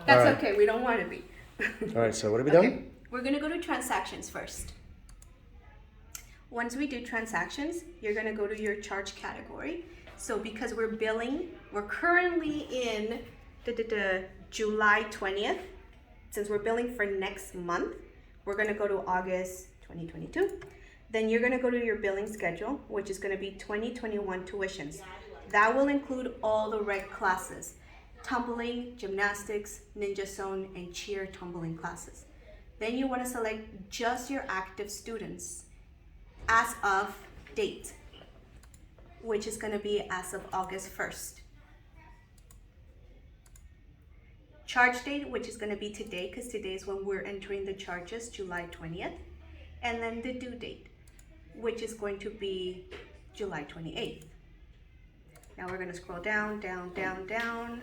That's right. okay, we don't want to be. All right, so what are we Okay, doing? we're gonna go to transactions first. Once we do transactions, you're gonna go to your charge category. So because we're billing, we're currently in July 20th. Since we're billing for next month, we're gonna go to August 2022. Then you're gonna go to your billing schedule, which is gonna be 2021 tuitions. That will include all the rec classes, tumbling, gymnastics, ninja zone, and cheer tumbling classes. Then you wanna select just your active students as of date, which is gonna be as of August 1st. Charge date, which is gonna be today, because today is when we're entering the charges, July 20th. And then the due date, which is going to be July 28th. Now we're gonna scroll down, down, down, down.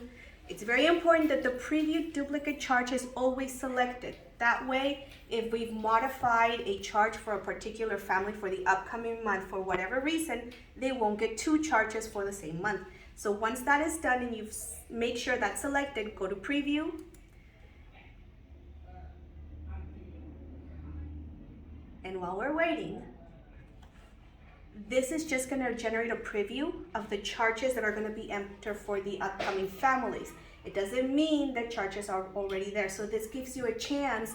It's very important that the preview duplicate charge is always selected. That way, if we've modified a charge for a particular family for the upcoming month for whatever reason, they won't get two charges for the same month. So once that is done and you've made sure that's selected, go to preview. And while we're waiting, this is just gonna generate a preview of the charges that are gonna be entered for the upcoming families. It doesn't mean that charges are already there. So this gives you a chance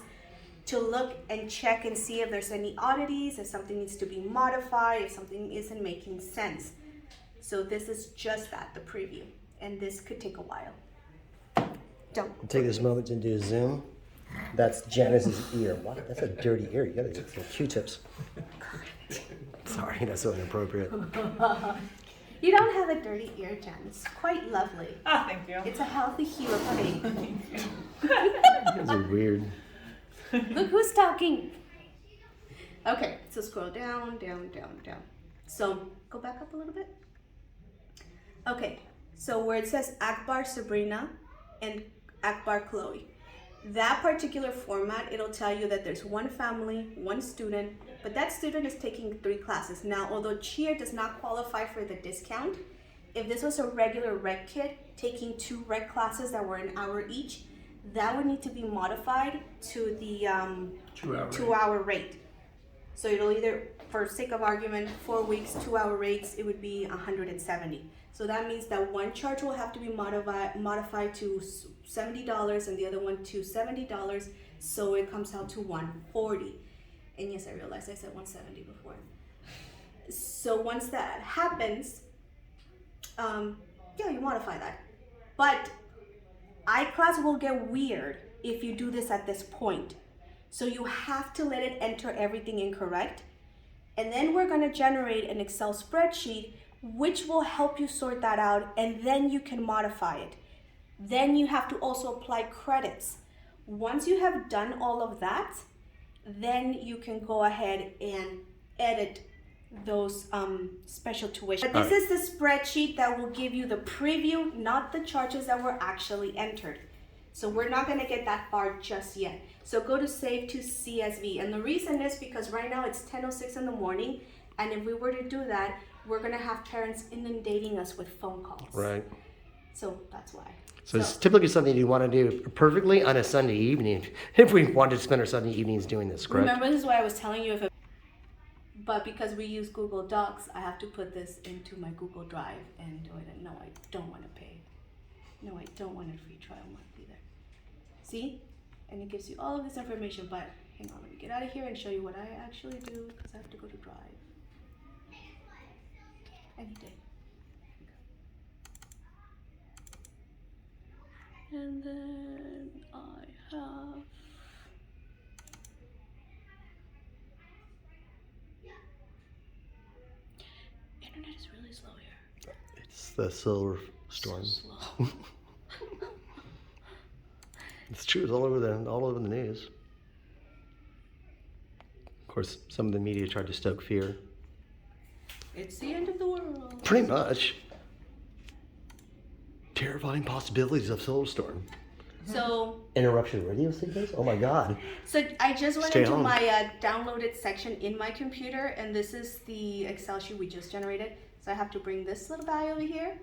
to look and check and see if there's any oddities, if something needs to be modified, if something isn't making sense. So this is just that, the preview. And this could take a while. Don't. I'll take this moment to do a zoom. That's Janice's ear. What? That's a dirty ear. You gotta get some Q-tips. Sorry, that's so inappropriate. You don't have a dirty ear, Jen. It's quite lovely. Ah, thank you. It's a healthy hue of pink. Those are weird. Look who's talking. Okay, so scroll down, down, down, down. So go back up a little bit. Okay, so where it says Akbar Sabrina and Akbar Chloe, that particular format, it'll tell you that there's one family, one student, but that student is taking 3 classes. Now, although cheer does not qualify for the discount, if this was a regular rec kid taking 2 rec classes that were an hour each, that would need to be modified to the 2-hour rate. So it'll either, for sake of argument, 4 weeks, 2-hour rates, it would be 170. So that means that one charge will have to be modified to $70 and the other one to $70. So it comes out to 140. And yes, I realized I said 170 before. So once that happens, yeah, you modify that. But iClass will get weird if you do this at this point. So you have to let it enter everything incorrect. And then we're gonna generate an Excel spreadsheet which will help you sort that out, and then you can modify it. Then you have to also apply credits. Once you have done all of that, then you can go ahead and edit those special tuition. But this is the spreadsheet that will give you the preview, not the charges that were actually entered. So we're not gonna get that far just yet. So go to save to CSV. And the reason is because right now it's 10:06 in the morning, and if we were to do that, we're gonna have parents inundating us with phone calls. Right. So that's why. So it's typically something you want to do perfectly on a Sunday evening if we wanted to spend our Sunday evenings doing this, correct? Remember, this is why I was telling you but because we use Google Docs, I have to put this into my Google Drive and do it. No, I don't want to pay. No, I don't want a free trial month either. See? And it gives you all of this information, but hang on, let me get out of here and show you what I actually do because I have to go to Drive. Any day. And then I have internet is really slow here. It's the solar storm. So slow. It's true. It's all over the news. Of course, some of the media tried to stoke fear. It's the end of the world. Pretty much. Terrifying possibilities of solar storm. So Interruption radio signals? Oh my God. So I just went Stay into on. my downloaded section in my computer, and this is the Excel sheet we just generated. So I have to bring this little guy over here.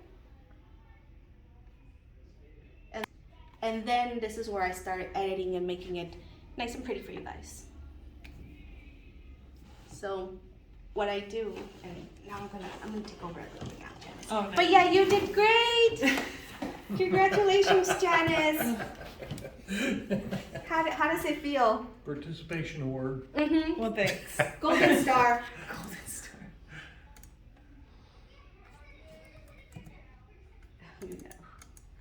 And then this is where I started editing and making it nice and pretty for you guys. So what I do, and now I'm gonna take over a little bit now, Janice. Oh, nice. But yeah, you did great. Congratulations, Janice. How does it feel? Participation award. Mm-hmm. Well, thanks. Golden star. Golden star.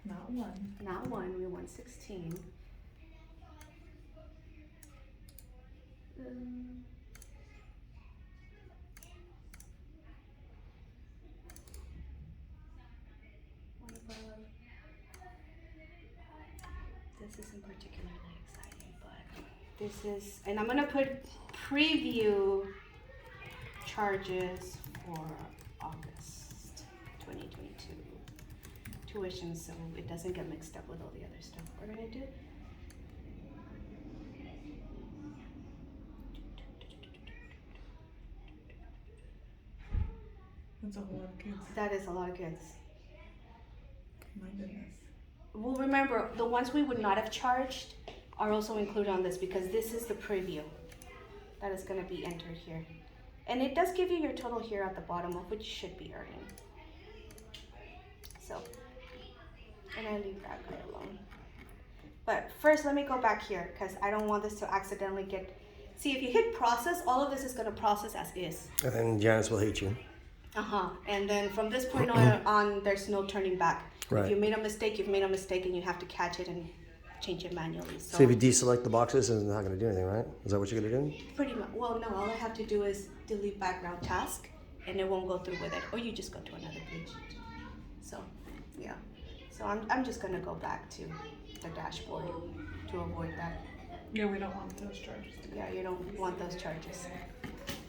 No, Not one. not one. We won 16. One above. This isn't particularly exciting, but this is, and I'm gonna put preview charges for August 2022 tuition, so it doesn't get mixed up with all the other stuff we're gonna do. That's a whole lot of kids. That is a lot of kids. My goodness. Well, remember, the ones we would not have charged are also included on this because this is the preview that is going to be entered here. And it does give you your total here at the bottom of which you should be earning. So, and I leave that guy alone. But first, let me go back here because I don't want this to accidentally get... See, if you hit process, all of this is going to process as is. And then Janice will hate you. Uh-huh. And then from this point on, there's no turning back. Right. If you made a mistake, you've made a mistake and you have to catch it and change it manually. So if you deselect the boxes, it's not going to do anything, right? Is that what you're going to do? Pretty much. Well, no, all I have to do is delete background task and it won't go through with it. Or you just go to another page. So, yeah. So I'm just going to go back to the dashboard to avoid that. Yeah, we don't want those charges. Yeah, you don't want those charges.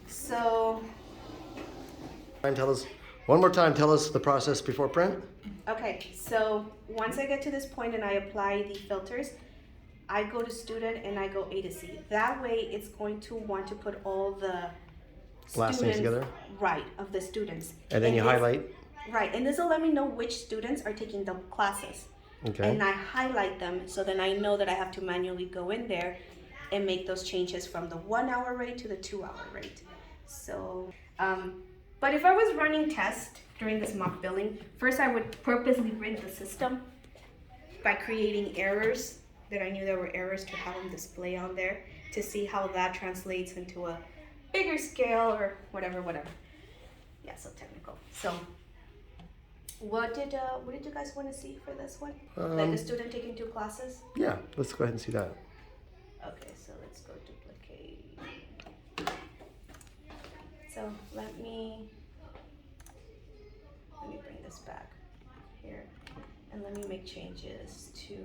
So, One more time, tell us the process before print. okay, so once I get to this point and I apply the filters, I go to student and I go A to Z. That way it's going to want to put all the Last names together? Right, of the students. And then you this- highlight. Right, and this will let me know which students are taking the classes. Okay. And I highlight them so then I know that I have to manually go in there and make those changes from the 1 hour rate to the 2 hour rate. So, but if I was running tests during this mock billing, first I would purposely rig the system by creating errors that I knew there were errors to have them display on there to see how that translates into a bigger scale or whatever. Yeah, so technical. So, what did you guys want to see for this one? Like a student taking 2 classes? Yeah, let's go ahead and see that. Okay, so let's go duplicate. So let me bring this back here, and let me make changes to.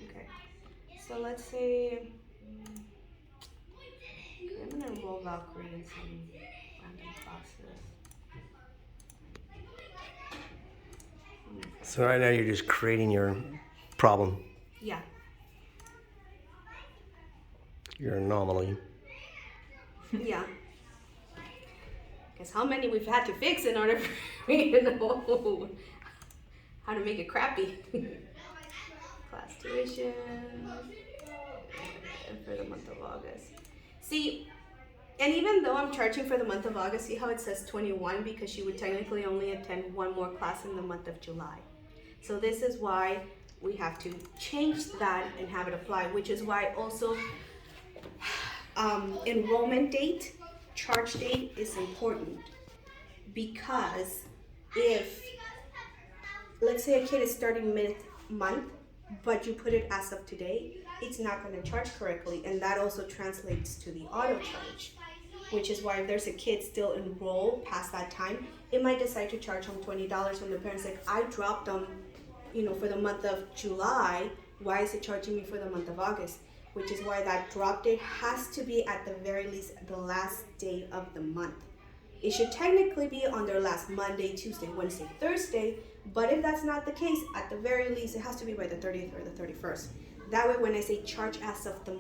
Okay, so let's say I'm gonna roll Valkyrie in some random classes. So right now you're just creating your problem, Yeah. your anomaly. Yeah. Guess how many we've had to fix in order for me to know how to make it crappy. Class tuition for the month of August. See, and even though I'm charging for the month of August, see how it says 21 because she would technically only attend 1 more class in the month of July. So this is why we have to change that and have it apply, which is why also enrollment date, charge date is important because if, let's say a kid is starting mid-month, but you put it as of today, it's not going to charge correctly, and that also translates to the auto charge, which is why if there's a kid still enrolled past that time, it might decide to charge them $20 when the parent's like, I dropped them, for the month of July, why is it charging me for the month of August? Which is why that drop date has to be at the very least the last day of the month. It should technically be on their last Monday, Tuesday, Wednesday, Thursday, But if that's not the case, at the very least, it has to be by the 30th or the 31st. That way, when I say charge as of the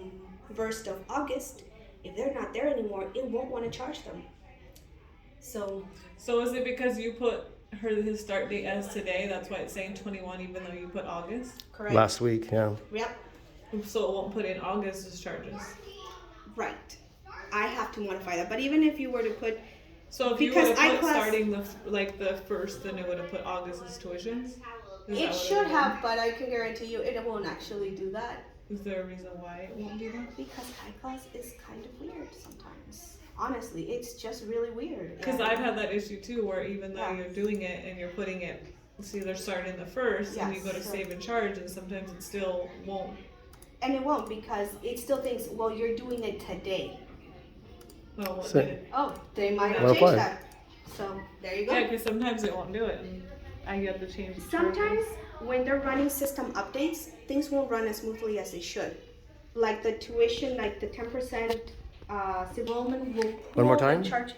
1st of August, if they're not there anymore, it won't want to charge them. So is it because you put his start date as today? That's why it's saying 21, even though you put August. correct. Last week, yeah. Yep. So it won't put in August's charges. Right. I have to modify that. But even if you were to put, So if you because would have put iClass- starting the first, then it would have put August's tuitions. Is that it what should would have, but I can guarantee you it won't actually do that. Is there a reason why it won't do that? Because iClass is kind of weird sometimes. Honestly, it's just really weird. Because And- I've had that issue too, where even though Yeah. you're doing it and you're putting it, see, they're starting the first, and you Yes, go to so- save and charge, and sometimes it still won't. And it won't because it still thinks, well, you're doing it today. Well, what So- did it? Oh, they might have Well changed applied. that. So there you go. Yeah, because sometimes it won't do it, and I get the change. of Sometimes charges. when they're running system updates, things won't run as smoothly as they should. Like the tuition, like the 10% enrollment will pull One more time? the charge.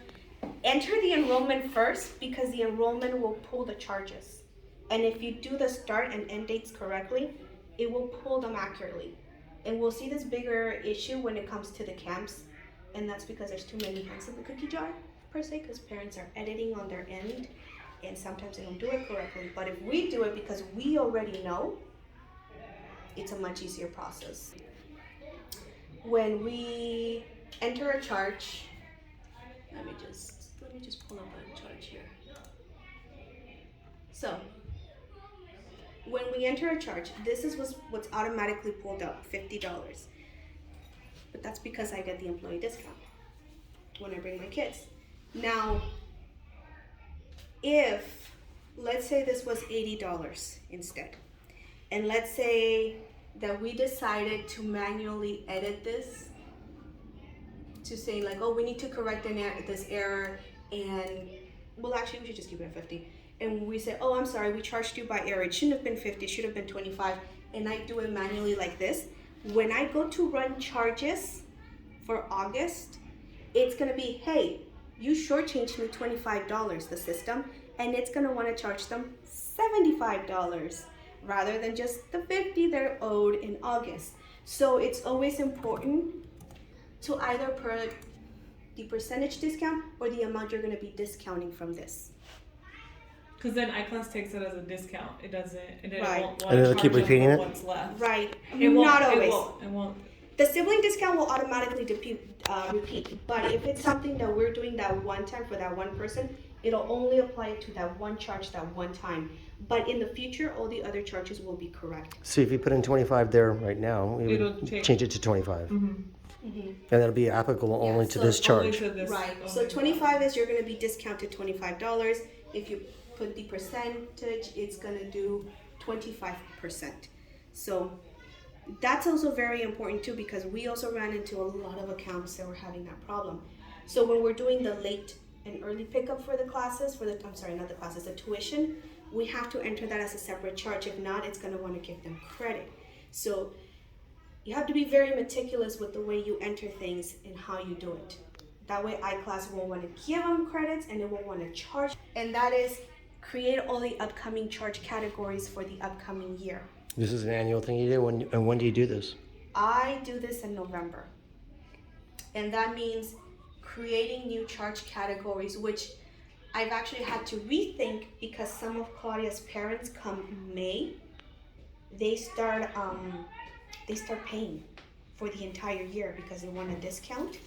Enter the enrollment first because the enrollment will pull the charges. And if you do the start and end dates correctly, it will pull them accurately. And we'll see this bigger issue when it comes to the camps. And that's because there's too many hands in the cookie jar, per se, because parents are editing on their end and sometimes they don't do it correctly. But if we do it because we already know, it's a much easier process. When we enter a charge, let me just pull up a charge here. So when we enter a charge, this is what's automatically pulled up, $50. But that's because I get the employee discount when I bring my kids. Now, if, let's say this was $80 instead, and let's say that we decided to manually edit this to say like, oh, we need to correct this error, and well, actually, we should just keep it at 50. And we say, oh, I'm sorry, we charged you by error. It shouldn't have been 50, it should have been 25. And I do it manually like this. When I go to run charges for August, it's gonna be, hey, you shortchanged me $25, the system, and it's gonna wanna charge them $75 rather than just the 50 they're owed in August. So it's always important to either put the percentage discount or the amount you're gonna be discounting from this. Because then iClass takes it as a discount. It doesn't, and then Right. it won't And it'll keep charge them repeating for it? what's left. Right, It won't, not always. It won't. The sibling discount will automatically repeat, but if it's something that we're doing that one time for that one person, it'll only apply to that one charge that one time. But in the future, all the other charges will be correct. See, if you put in 25 there right now, we It'll would change. change it to 25. Mm-hmm. And that'll be applicable only to so this Only charge. to this. Right, only so to 25 is you're gonna be discounted $25. If you put the percentage, it's gonna do 25%. So that's also very important too, because we also ran into a lot of accounts that were having that problem. So when we're doing the late and early pickup for the classes, the tuition, we have to enter that as a separate charge. If not, it's gonna wanna give them credit. So you have to be very meticulous with the way you enter things and how you do it. That way iClass won't want to give them credits and it won't want to charge. And that is create all the upcoming charge categories for the upcoming year. This is an annual thing you do. And when do you do this? I do this in November. And that means creating new charge categories, which I've actually had to rethink because some of Claudia's parents come May, they start paying for the entire year because they want a discount.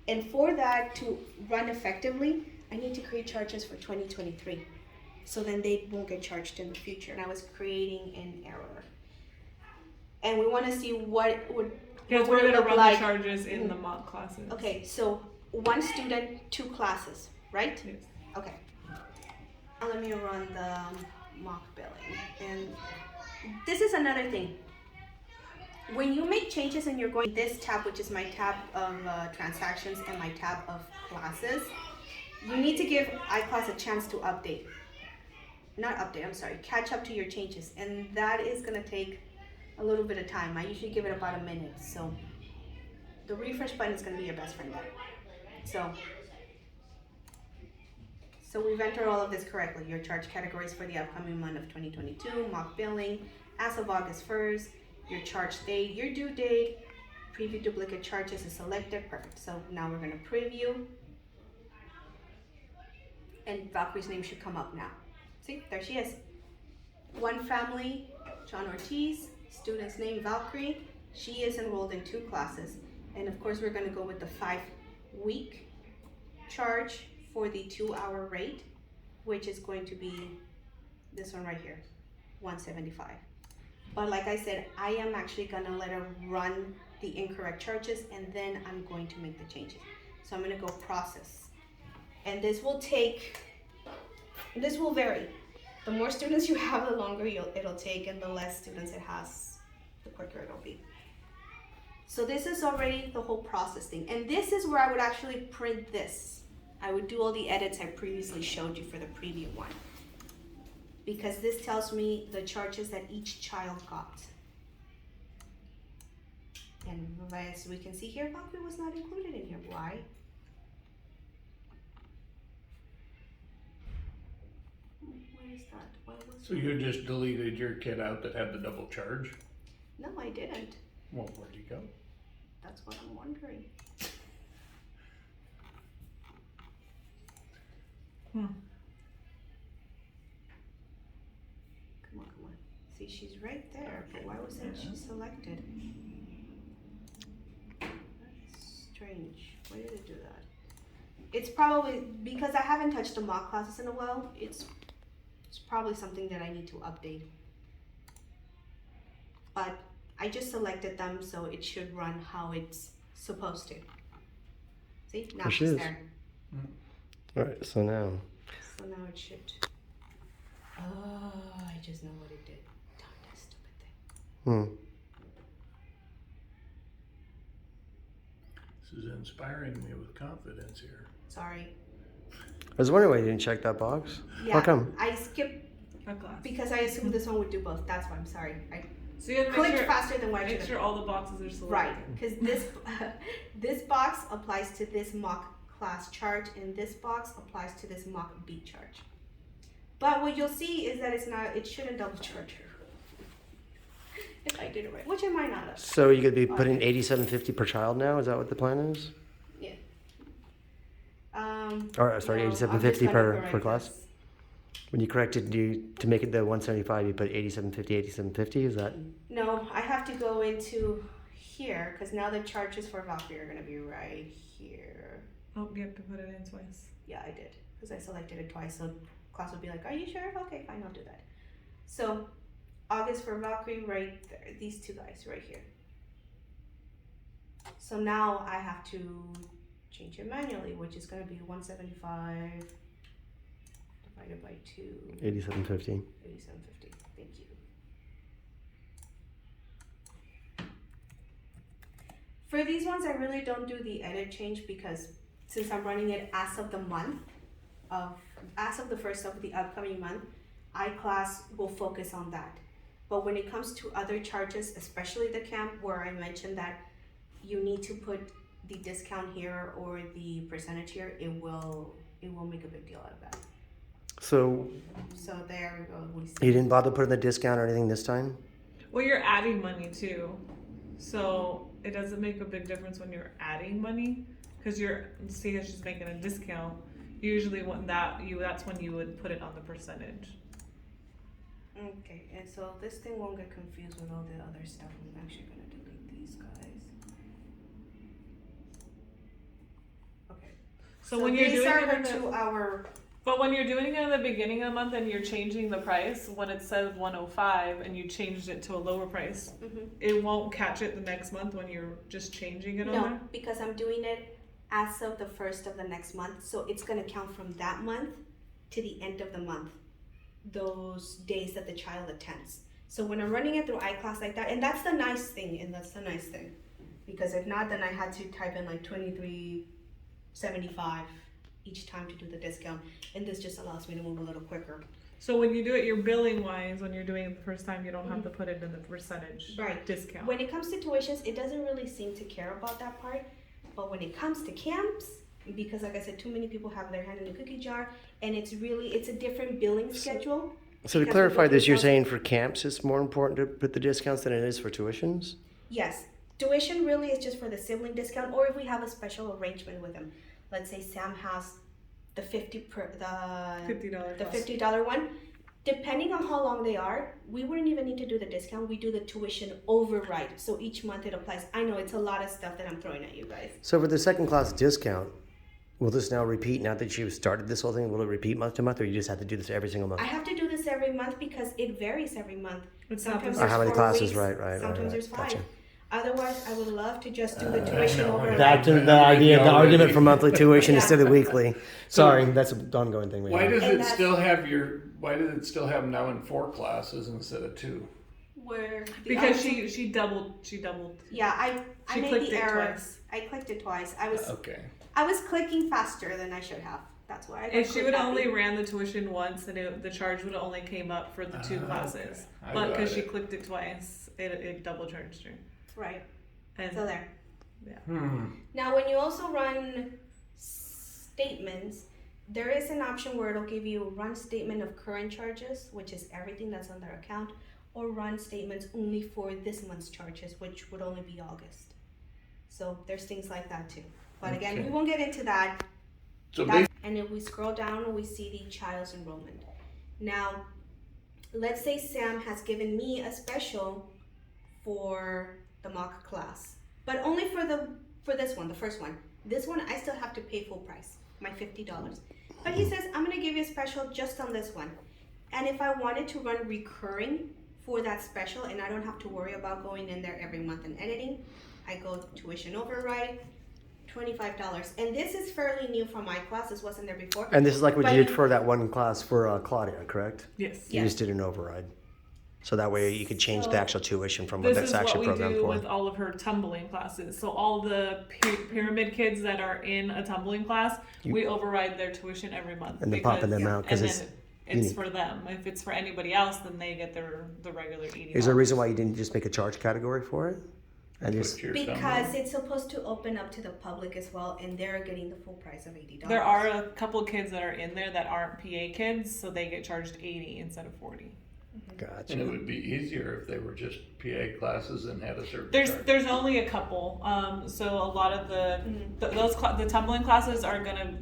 And for that to run effectively, I need to create charges for 2023. So then they won't get charged in the future. And I was creating an error. And we want to see what would Because what we're would it gonna look run like. the charges in the mock classes. Okay, so one student, 2 classes, right? Yes. Okay. Now let me run the mock billing. And this is another thing. When you make changes and you're going this tab, which is my tab of transactions and my tab of classes, you need to give iClass a chance to catch up to your changes. And that is gonna take a little bit of time. I usually give it about a minute. So the refresh button is gonna be your best friend there. So we've entered all of this correctly. Your charge categories for the upcoming month of 2022, mock billing, as of August 1st, your charge date, your due date, preview duplicate charges is selected. Perfect. So now we're gonna preview. And Valkyrie's name should come up now. See, there she is. One family, John Ortiz, student's name Valkyrie. She is enrolled in 2 classes. And of course, we're gonna go with the 5-week charge for the 2-hour rate, which is going to be this one right here, $175. But like I said, I am actually gonna let her run the incorrect charges and then I'm going to make the changes. So I'm gonna go process. And this will vary. The more students you have, the longer it'll take, and the less students it has, the quicker it'll be. So this is already the whole process thing. And this is where I would actually print this. I would do all the edits I previously showed you for the preview one. Because this tells me the charges that each child got. And as we can see here, Valkyrie was not included in here. Why? Where is that? What was So you just deleted your kid out that had the double charge? No, I didn't. Well, where'd he go? That's what I'm wondering. Hmm. Come on. See, she's right there, but why wasn't she selected? That's strange. Why did it do that? It's probably because I haven't touched the mock classes in a while. It's probably something that I need to update. But I just selected them, so it should run how it's supposed to. See, now There she she's is. there. All right, so now. So now it should. Oh, I just know what it did. Darn that stupid thing. This is inspiring me with confidence here. Sorry. I was wondering why you didn't check that box. Yeah, How come? I skipped A class. because I assumed this one would do both. That's why I'm sorry. I So you have to make clicked sure, faster than what I make should sure have. all the boxes are selected. Right, because this this box applies to this mock class charge, and this box applies to this mock B charge. But what you'll see is that it shouldn't double charge her. If I did it right, which I might not have. So you could be putting $87.50 per child now? Is that what the plan is? Yeah. Or sorry, no, I'm just $87.50 gonna per correct class? this. When you corrected to make it the 175, you put $87.50. Is that? No, I have to go into here because now the charges for Valkyrie are gonna be right here. Oh, you have to put it in twice. Yeah, I did because I selected it twice. So class would be like, "Are you sure? Okay, fine, I'll do that." So August for Valkyrie, right there. These 2 guys right here. So now I have to change it manually, which is gonna be 175 divided by 2. $87.50. 87.50. Thank you. For these ones, I really don't do the edit change because since I'm running it as of the first of the upcoming month, iClass will focus on that. But when it comes to other charges, especially the camp where I mentioned that you need to put the discount here or the percentage here, it will make a big deal out of that. So So there we go. We see. you didn't bother putting the discount or anything this time? Well, you're adding money too, so it doesn't make a big difference when you're adding money because you're seeing it's just making a discount. Usually, that's when you would put it on the percentage. Okay, and so this thing won't get confused with all the other stuff. I'm actually gonna delete these guys. Okay. So when you're these doing are it her in the, 2-hour. but when you're doing it in the beginning of the month and you're changing the price, when it says 105 and you changed it to a lower price, it won't catch it the next month when you're just changing it on No, there? because I'm doing it as of the first of the next month, so it's gonna count from that month to the end of the month. Those days that the child attends. So when I'm running it through iClass like that, and that's the nice thing, because if not, then I had to type in like $23.75 each time to do the discount, and this just allows me to move a little quicker. So when you do it, your billing wise, when you're doing it the first time, you don't have to put it in the percentage Right. discount. When it comes to tuitions, it doesn't really seem to care about that part, but when it comes to camps, because like I said, too many people have their hand in the cookie jar, and it's a different billing schedule. So to because clarify people this, you're don't- saying for camps it's more important to put the discounts than it is for tuitions? Yes, tuition really is just for the sibling discount, or if we have a special arrangement with them. Let's say Sam has the $50 the cost. $50 one. Depending on how long they are, we wouldn't even need to do the discount. We do the tuition override. So each month it applies. I know it's a lot of stuff that I'm throwing at you guys. So for the second class discount, will this now repeat now that you've started this whole thing? Will it repeat month to month, or you just have to do this every single month? I have to do this every month because it varies every month. It's not Sometimes the Or how there's many 4 classes? weeks, Right. Sometimes there's 5. Gotcha. Otherwise, I would love to just do the tuition override. That's the idea, the argument for monthly tuition Yeah. instead of weekly. Sorry, that's an ongoing thing we Why have. does And it that's- still have them now in 4 classes instead of 2? Where the Because other- she doubled. Yeah, I She made clicked the it error. twice. I clicked it twice. Okay. I was clicking faster than I should have. That's why. I got If she click would happy. only ran the tuition once, then the charge would only came up for the 2 classes. Okay. I But got because she it. clicked it twice, it double charged her. Right. And So there. Hmm. Now, when you also run statements, there is an option where it'll give you run statement of current charges, which is everything that's on their account, or run statements only for this month's charges, which would only be August. So there's things like that too. But again, Okay. we won't get into that. So And if we scroll down, we see the child's enrollment. Now, let's say Sam has given me a special for the mock class, but only for this one, the first one. This one, I still have to pay full price, my $50. But he says, I'm gonna give you a special just on this one. And if I wanted to run recurring for that special, and I don't have to worry about going in there every month and editing, I go tuition override, $25. And this is fairly new for my class. This wasn't there before. And this is like what But you did for that one class for Claudia, correct? yes. You just did an override. So that way you could change the So- actual tuition from what This that's is what actually we programmed do for. with all of her tumbling classes. So all the pyramid kids that are in a tumbling class, we override their tuition every month. And then popping them out because and it's then it's unique. for them. If it's for anybody else, then they get the regular $80. Is there a reason why you didn't just make a charge category for it? And just Put your thumb Because on. it's supposed to open up to the public as well, and they're getting the full price of $80. There are a couple of kids that are in there that aren't PA kids, so they get charged 80 instead of 40. And it gotcha. would be easier if they were just PA classes and had a certain charge. There's only a couple. So a lot of the tumbling classes are gonna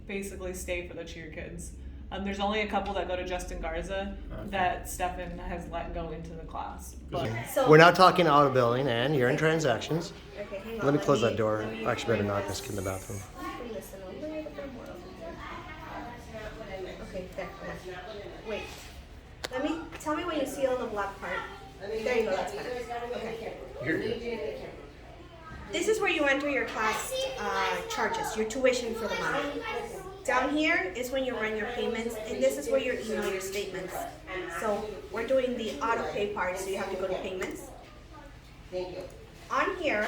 basically stay for the cheer kids. There's only a couple that go to Justin Garza that Stefan has let go into the class. But So, We're not talking auto billing, and you're in transactions. okay, hang on. Let me close that door. let me Actually, better bring not. this- Let's get in the bathroom. Listen a little bit more over here. Okay, there. Wait. Tell me when you see on the black part. There you go, that's better. Okay. You're good. This is where you enter your class charges, your tuition for the month. Down here is when you run your payments, and this is where you email your statements. So we're doing the auto pay part, so you have to go to payments. On here,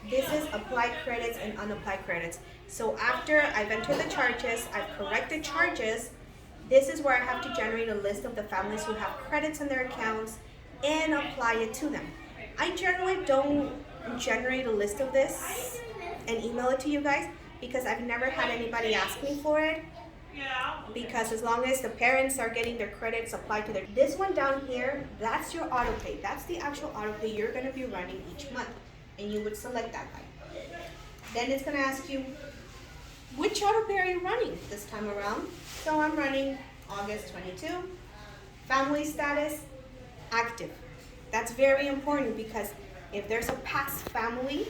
this is applied credits and unapplied credits. So after I've entered the charges, I've corrected charges, this is where I have to generate a list of the families who have credits in their accounts and apply it to them. I generally don't generate a list of this and email it to you guys because I've never had anybody ask me for it. Because as long as the parents are getting their credits applied to their, this one down here, that's your auto pay. That's the actual auto pay you're going to be running each month, and you would select that guy. Then it's going to ask you, which auto pay are you running this time around? So I'm running August 22. Family status, active. That's very important because if there's a past family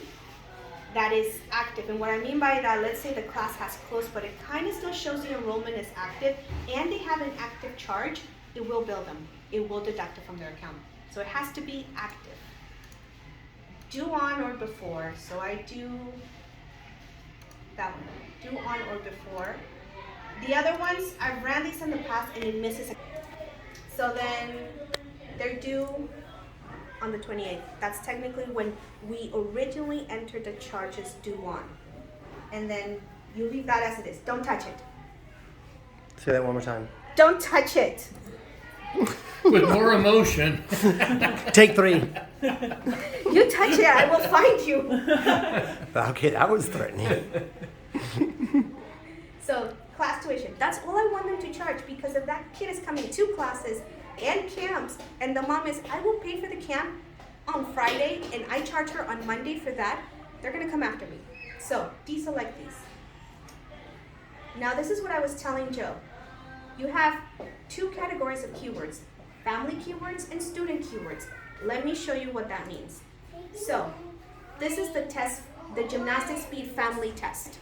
that is active, and what I mean by that, let's say the class has closed, but it kind of still shows the enrollment is active, and they have an active charge, it will bill them. It will deduct it from their account. So it has to be active. Due on or before. So I do that one. Due on or before. The other ones, I've ran these in the past and it misses. So then they're due on the 28th. That's technically when we originally entered the charges due on. And then you leave that as it is. Don't touch it. Say that one more time. Don't touch it. With more emotion. Take 3. You touch it, I will find you. Okay, that was threatening. tuition. That's all I want them to charge, because if that kid is coming to classes and camps and the mom is, I will pay for the camp on Friday and I charge her on Monday for that, they're gonna come after me. So deselect these. Now this is what I was telling Joe. You have two categories of keywords, family keywords and student keywords. Let me show you what that means. So this is the test, the gymnastics speed family test.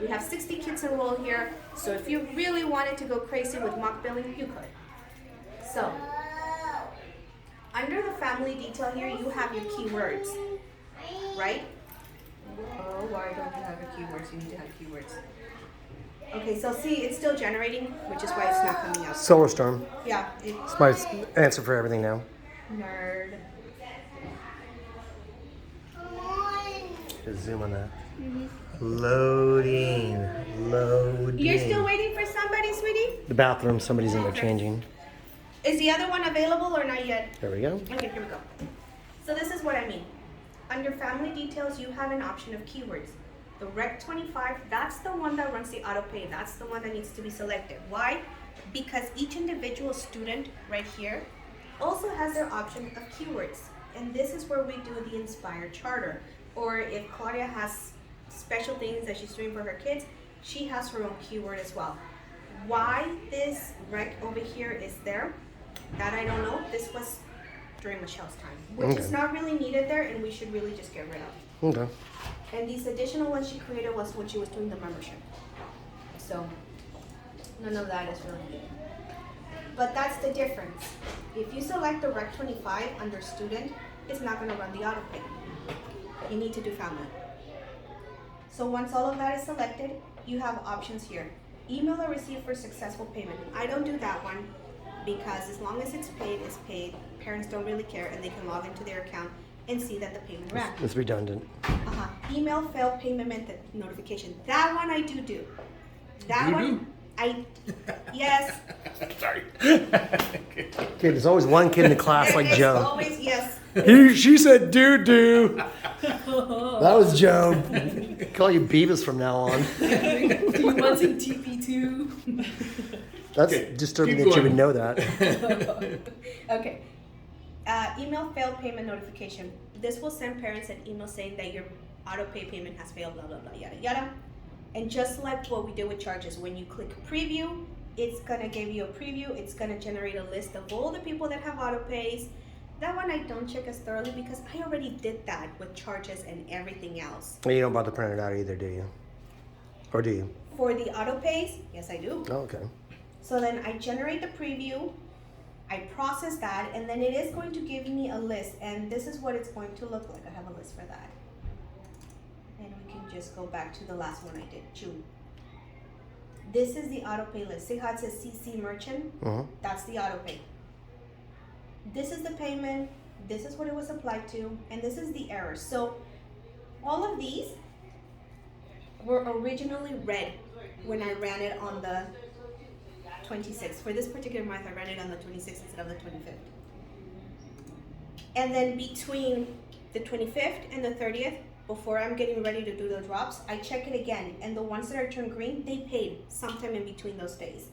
We have 60 kids enrolled here, so if you really wanted to go crazy with mock billing, you could. So, under the family detail here, you have your keywords, right? Oh, why don't you have your keywords? You need to have keywords. Okay, so see, it's still generating, which is why it's not coming out. Solar storm. Yeah, it's It's my answer for everything now. nerd. Just zoom on that. Loading. You're still waiting for somebody, sweetie? The bathroom, somebody's in there changing. Is the other one available or not yet? There we go. Okay, here we go. So this is what I mean. Under family details, you have an option of keywords. The Rec 25, that's the one that runs the auto pay. That's the one that needs to be selected. Why? Because each individual student right here also has their option of keywords. And this is where we do the Inspire Charter. Or if Claudia has special things that she's doing for her kids, she has her own keyword as well. Why this Rec over here is there, that I don't know. This was during Michelle's time, which is not really needed there, and we should really just get rid of. Okay. And these additional ones she created was when she was doing the membership. So none of that is really needed. But that's the difference. If you select the Rec 25 under student, it's not going to run the auto pay. You need to do family. So once all of that is selected, you have options here. Email or receive for successful payment. I don't do that one because as long as it's paid, it's paid. Parents don't really care and they can log into their account and see that the payment ran. It's redundant. Email failed payment method notification. That one I do. That You one, do? yes. Sorry. Kid, there's always one kid in the class like It's Joe. always, yes. She said doo-doo. That was Joe. Call you Beavis from now on. Do you want some TP2? That's Okay, disturbing keep that you going. would know that. Okay. Email failed payment notification. This will send parents an email saying that your auto pay payment has failed, blah, blah, blah, yada, yada. And just like what we did with charges, when you click preview, it's gonna give you a preview. It's gonna generate a list of all the people that have auto pays. That one I don't check as thoroughly because I already did that with charges and everything else. You don't bother printing it out either, do you? Or do you? For the auto pays, yes I do. Oh, okay. So then I generate the preview, I process that, and then it is going to give me a list, and this is what it's going to look like. I have a list for that. And we can just go back to the last one I did, June. This is the auto pay list. See how it says CC Merchant? That's the auto pay. This is the payment, this is what it was applied to, and this is the error. So all of these were originally red when I ran it on the 26th. For this particular month, I ran it on the 26th instead of the 25th. And then between the 25th and the 30th, before I'm getting ready to do the drops, I check it again. And the ones that are turned green, they paid sometime in between those days.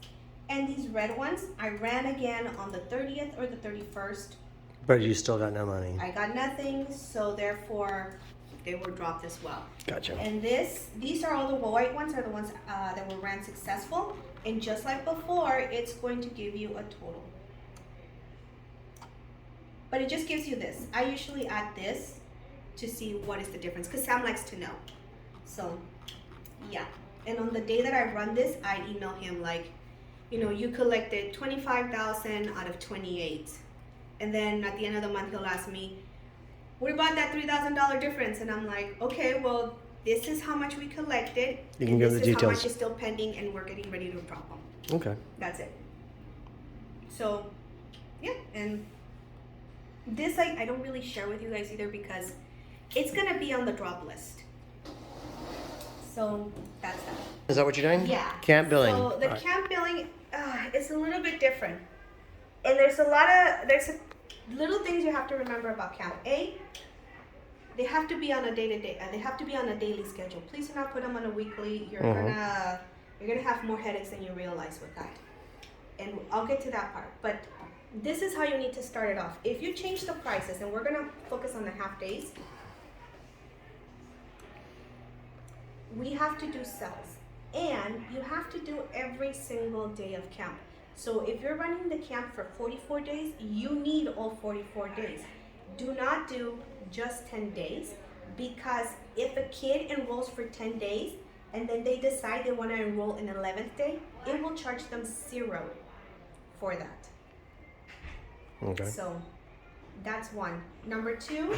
And these red ones, I ran again on the 30th or the 31st. But you still got no money. I got nothing, so therefore they were dropped as well. Gotcha. And these are all the white ones are the ones that were ran successful. And just like before, it's going to give you a total. But it just gives you this. I usually add this to see what is the difference because Sam likes to know. So yeah. And on the day that I run this, I email him like, you know, you collected 25,000 out of 28. And then at the end of the month, he'll ask me, what about that $3,000 difference? And I'm like, okay, well, this is how much we collected. You can and give this the is how much details. is still pending, and we're getting ready to drop them. Okay. That's it. So, yeah, and this I don't really share with you guys either because it's gonna be on the drop list. So that's that. Is that what you're doing? Yeah. Camp billing. So the All right. camp billing is a little bit different, and there's little things you have to remember about camp. They have to be on a day-to-day. They have to be on a daily schedule. Please do not put them on a weekly. You're gonna You're gonna have more headaches than you realize with that. And I'll get to that part. But this is how you need to start it off. If you change the prices, and we're gonna focus on the half days, we have to do cells. And you have to do every single day of camp. So if you're running the camp for 44 days, you need all 44 days. Do not do just 10 days, because if a kid enrolls for 10 days and then they decide they want to enroll in 11th day, it will charge them 0 for that. Okay. So that's one. Number two,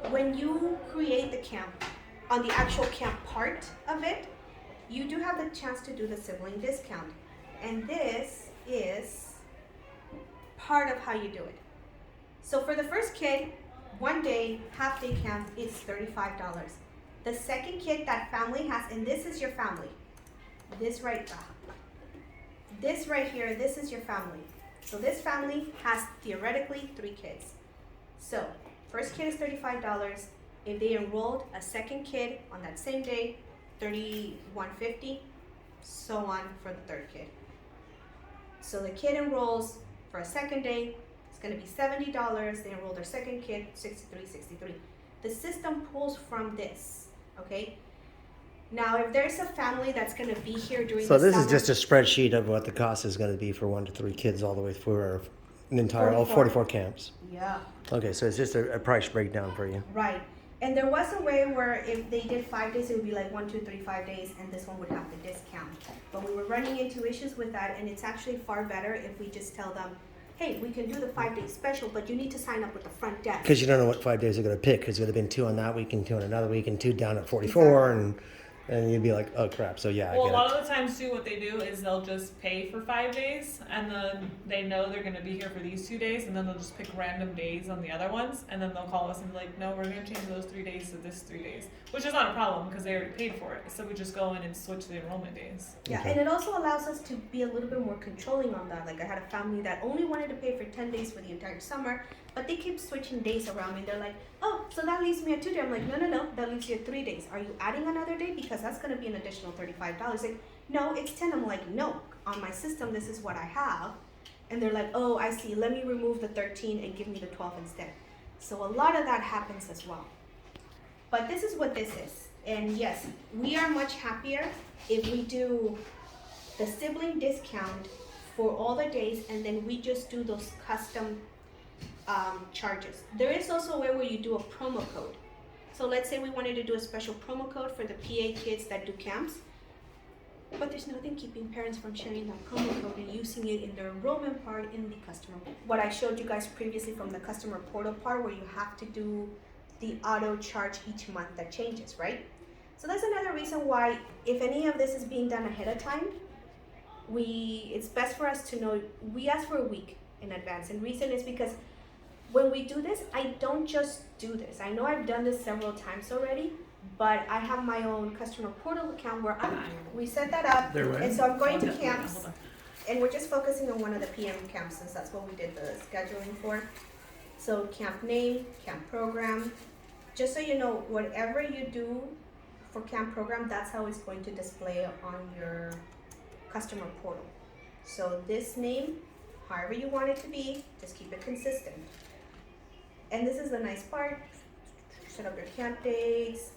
when you create the camp, on the actual camp part of it, you do have the chance to do the sibling discount. And this is part of how you do it. So for the first kid, 1 day, half day camp is $35. The second kid that family has, and this is your family. This right here, this is your family. So this family has theoretically 3 kids. So first kid is $35. If they enrolled a second kid on that same day, $31.50, so on for the third kid. So the kid enrolls for a second day, it's gonna be $70. They enroll their second kid, $63.63. The system pulls from this, okay? Now, if there's a family that's gonna be here during So the this summer, is just a spreadsheet of what the cost is going to be for 1 to 3 kids all the way through an entire, all 44 camps. yeah, Okay, so it's just a price breakdown for you. right. And there was a way where if they did 5 days, it would be like 1, 2, 3, 5 days, and this one would have the discount. But we were running into issues with that, and it's actually far better if we just tell them, hey, we can do the 5-day special, but you need to sign up with the front desk. Because you don't know what 5 days they're going to pick, because it would have been 2 on that week and 2 on another week and 2 down at 44, and you'd be like, oh crap. So yeah, Well, I a get lot it. of the times too, what they do is they'll just pay for 5 days, and then they know they're gonna be here for these 2 days, and then they'll just pick random days on the other ones, and then they'll call us and be like, no, we're gonna change those 3 days to this 3 days, which is not a problem because they already paid for it. So we just go in and switch the enrollment days. Yeah, Okay. and it also allows us to be a little bit more controlling on that. Like I had a family that only wanted to pay for 10 days for the entire summer, but they keep switching days around me. They're like, oh, so that leaves me at 2 days. I'm like, no, that leaves you at 3 days. Are you adding another day? Because that's gonna be an additional $35. Like, no, it's 10. I'm like, no, on my system, this is what I have. And they're like, oh, I see. Let me remove the 13 and give me the 12 instead. So a lot of that happens as well. But this is what this is. And yes, we are much happier if we do the sibling discount for all the days, and then we just do those custom charges. There is also a way where you do a promo code. So let's say we wanted to do a special promo code for the PA kids that do camps, but there's nothing keeping parents from sharing that promo code and using it in their enrollment part in the customer. What I showed you guys previously from the customer portal part, where you have to do the auto charge each month that changes, right? So that's another reason why, if any of this is being done ahead of time, it's best for us to know. We ask for a week in advance, and reason is because when we do this, I don't just do this. I know I've done this several times already, but I have my own customer portal account where we set that up, They're right. and so I'm going to Hold on, camps, hold on. and we're just focusing on one of the PM camps since that's what we did the scheduling for. So camp name, camp program, just so you know, whatever you do for camp program, that's how it's going to display on your customer portal. So this name, however you want it to be, just keep it consistent. And this is the nice part. Set up your camp dates.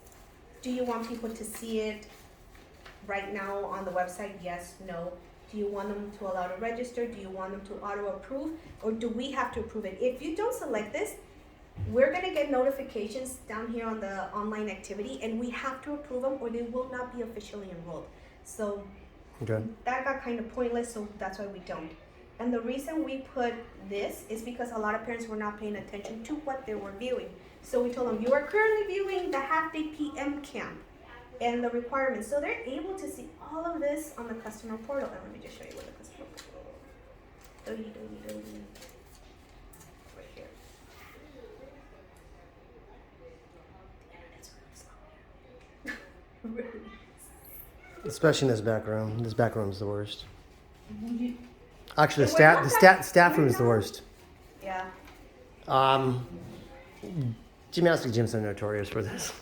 Do you want people to see it right now on the website? Yes, no. Do you want them to allow to register? Do you want them to auto approve? Or do we have to approve it? If you don't select this, we're gonna get notifications down here on the online activity, and we have to approve them or they will not be officially enrolled. So Okay. that got kind of pointless, so that's why we don't. And the reason we put this is because a lot of parents were not paying attention to what they were viewing. So we told them, you are currently viewing the half-day PM camp and the requirements. So they're able to see all of this on the customer portal. And let me just show you what the customer portal. Right here. The internet's really slow. Really. Especially in this back room. This back room is the worst. Actually, It went one staff room is the worst. Yeah. Gymnastic gyms are notorious for this.